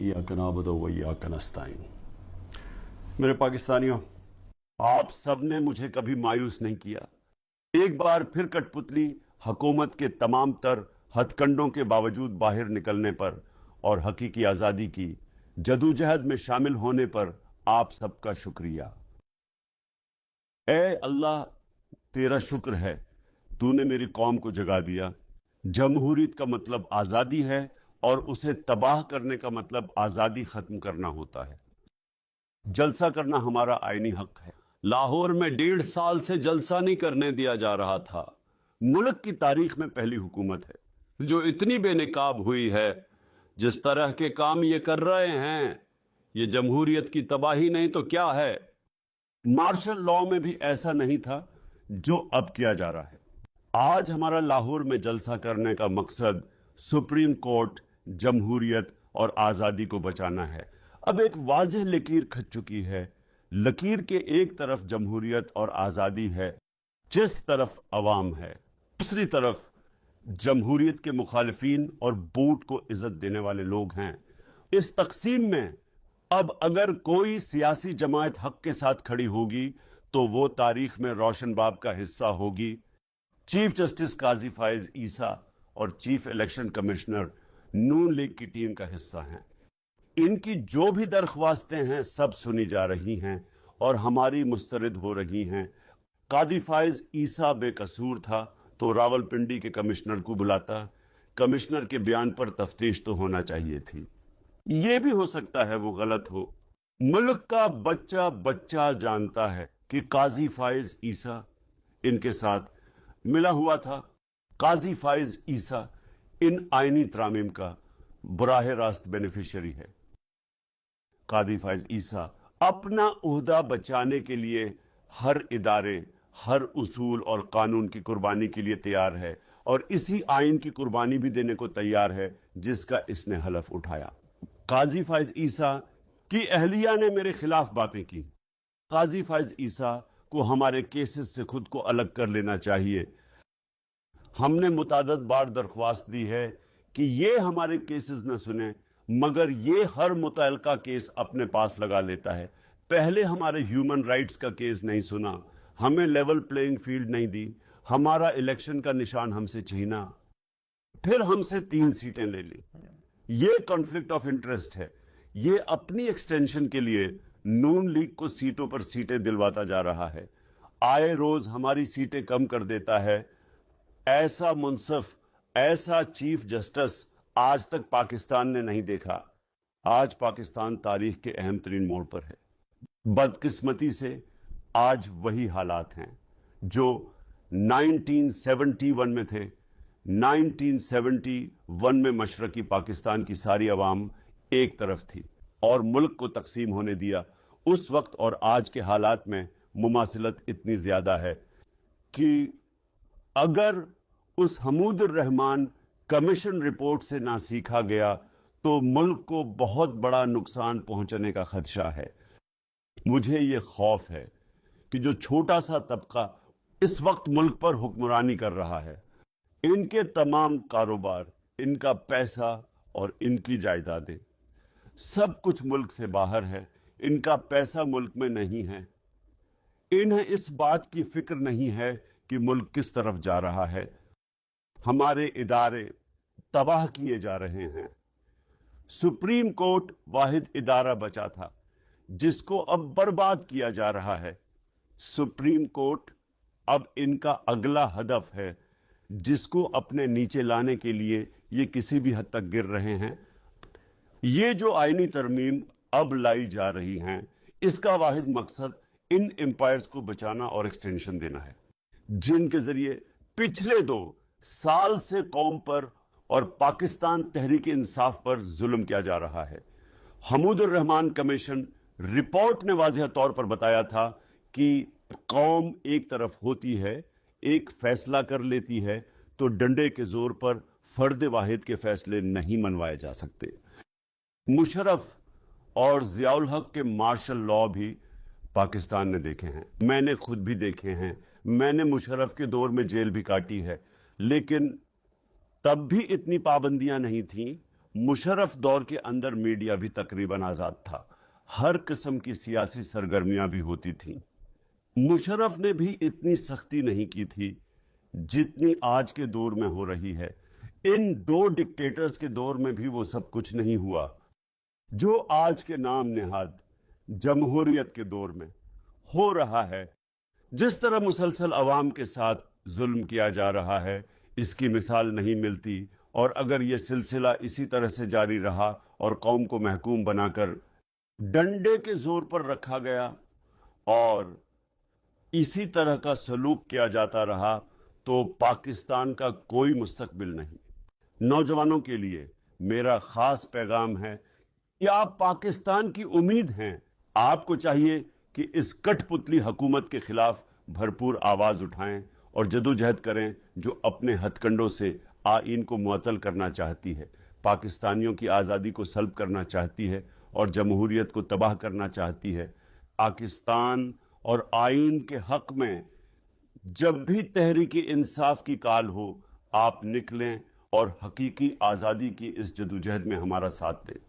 इय्याक नअबुदु व इय्याक नस्तईन। मेरे पाकिस्तानियों, आप सब ने मुझे कभी मायूस नहीं किया। एक बार फिर कठपुतली हुकूमत के तमाम तर हथकंडों के बावजूद बाहर निकलने पर और हकीकी आज़ादी की जदोजहद में शामिल होने पर आप सबका शुक्रिया। ए अल्लाह, तेरा शुक्र है, तूने मेरी कौम को जगा दिया। जमहूरियत का मतलब आज़ादी है और उसे तबाह करने का मतलब आज़ादी ख़त्म करना होता है। जलसा करना हमारा आईनी हक है। लाहौर में 1.5 साल से जलसा नहीं करने दिया जा रहा था। मुल्क की तारीख में पहली हुकूमत है जो इतनी बेनकाब हुई है। जिस तरह के काम ये कर रहे हैं, ये जमहूरियत की तबाही नहीं तो क्या है। मार्शल लॉ में भी ऐसा नहीं था जो अब किया जा रहा है। आज हमारा लाहौर में जलसा करने का मकसद सुप्रीम कोर्ट, जमहूरियत और आज़ादी को बचाना है। अब एक वाज़ेह लकीर खच चुकी है। लकीर के एक तरफ जमहूरियत और आज़ादी है, जिस तरफ अवाम है, दूसरी तरफ जमहूरियत के मुखालिफिन और बूट को इज्जत देने वाले लोग हैं। इस तकसीम में अब अगर कोई सियासी जमात हक के साथ खड़ी होगी तो वो तारीख में रोशन बाब का हिस्सा होगी। चीफ जस्टिस काजी फाइज ईसा और चीफ इलेक्शन कमिश्नर नून लीग की टीम का हिस्सा हैं। इनकी जो भी दरख्वास्तें हैं सब सुनी जा रही हैं और हमारी मुस्तरद हो रही हैं। कादी फाइज ईसा बेकसूर था तो रावलपिंडी के कमिश्नर को बुलाता। कमिश्नर के बयान पर तफ्तीश तो होना चाहिए थी। ये भी हो सकता है वो गलत हो। मुल्क का बच्चा बच्चा जानता है कि काजी फाइज ईसा इनके साथ मिला हुआ था। काजी फाइज ईसा इन आईनी तरामीम का बराह रास्त बेनिफिशियरी है। कादी फाइज ईसा अपना ओहदा बचाने के लिए हर इदारे, हर उसूल और कानून की कुर्बानी के लिए तैयार है और इसी आइन की कुर्बानी भी देने को तैयार है जिसका इसने हलफ उठाया। काजी फाइज ईसा की अहलिया ने मेरे खिलाफ बातें की। काजी फाइज ईसा को हमारे केसेस से खुद को अलग कर लेना चाहिए। हमने मुतादद बार दरख्वास्त दी है कि ये हमारे केसेस न सुने, मगर ये हर मुतल्लका केस अपने पास लगा लेता है। पहले हमारे ह्यूमन राइट्स का केस नहीं सुना, हमें लेवल प्लेइंग फील्ड नहीं दी, हमारा इलेक्शन का निशान हमसे छीना, फिर हमसे 3 सीटें ले ली। ये कॉन्फ्लिक्ट ऑफ इंटरेस्ट है। ये अपनी एक्सटेंशन के लिए नून लीग को सीटों पर सीटें दिलवाता जा रहा है। आए रोज हमारी सीटें कम कर देता है। ऐसा मुनसफ, ऐसा चीफ जस्टिस आज तक पाकिस्तान ने नहीं देखा। आज पाकिस्तान तारीख के अहम तरीन मोड़ पर है। बदकिस्मती से आज वही हालात हैं जो 1971 में थे। 1971 में मशरकी पाकिस्तान की सारी अवाम एक तरफ थी और मुल्क को तकसीम होने दिया। उस वक्त और आज के हालात में मुमासिलत इतनी ज्यादा है कि अगर उस हमूदुर रहमान कमीशन रिपोर्ट से ना सीखा गया तो मुल्क को बहुत बड़ा नुकसान पहुंचने का खदशा है। मुझे ये खौफ है कि जो छोटा सा तबका इस वक्त मुल्क पर हुक्मरानी कर रहा है, इनके तमाम कारोबार, इनका पैसा और इनकी जायदादें, सब कुछ मुल्क से बाहर है। इनका पैसा मुल्क में नहीं है। इन्हें इस बात की फिक्र नहीं है कि मुल्क किस तरफ जा रहा है। हमारे इदारे तबाह किए जा रहे हैं। सुप्रीम कोर्ट वाहिद इदारा बचा था जिसको अब बर्बाद किया जा रहा है। सुप्रीम कोर्ट अब इनका अगला हदफ है जिसको अपने नीचे लाने के लिए ये किसी भी हद तक गिर रहे हैं। ये जो आईनी तरमीम अब लाई जा रही हैं, इसका वाहिद मकसद इन एम्पायर्स को बचाना और एक्सटेंशन देना है, जिनके जरिए पिछले 2 साल से कौम पर और पाकिस्तान तहरीक इंसाफ पर जुल्म किया जा रहा है। हमूदुर रहमान कमीशन रिपोर्ट ने वाज़ेह तौर पर बताया था कि कौम एक तरफ होती है, एक फैसला कर लेती है तो डंडे के जोर पर फर्द वाहिद के फैसले नहीं मनवाए जा सकते। मुशर्रफ और जियाउल हक के मार्शल लॉ भी पाकिस्तान ने देखे हैं, मैंने खुद भी देखे हैं। मैंने मुशर्रफ के दौर में जेल भी काटी है, लेकिन तब भी इतनी पाबंदियां नहीं थीं मुशर्रफ दौर के अंदर मीडिया भी तकरीबन आज़ाद था, हर किस्म की सियासी सरगर्मियां भी होती थीं। मुशर्रफ ने भी इतनी सख्ती नहीं की थी जितनी आज के दौर में हो रही है। इन दो डिक्टेटर्स के दौर में भी वो सब कुछ नहीं हुआ जो आज के नाम नेहाद जमहूरियत के दौर में हो रहा है। जिस तरह मुसलसल अवाम के साथ जुल्म किया जा रहा है, इसकी मिसाल नहीं मिलती। और अगर ये सिलसिला इसी तरह से जारी रहा और कौम को महकूम बनाकर डंडे के जोर पर रखा गया और इसी तरह का सलूक किया जाता रहा, तो पाकिस्तान का कोई मुस्तकबिल नहीं। नौजवानों के लिए मेरा खास पैगाम है कि आप पाकिस्तान की उम्मीद हैं। आपको चाहिए कि इस कठपुतली हुकूमत के खिलाफ भरपूर आवाज उठाएं और जदोजहद करें जो अपने हथकंडों से आइन को मुअत्तल करना चाहती है, पाकिस्तानियों की आज़ादी को सल्ब करना चाहती है और जमहूरियत को तबाह करना चाहती है। पाकिस्तान और आइन के हक में जब भी तहरीक इंसाफ की काल हो, आप निकलें और हकीकी आज़ादी की इस जदोजहद में हमारा साथ दें।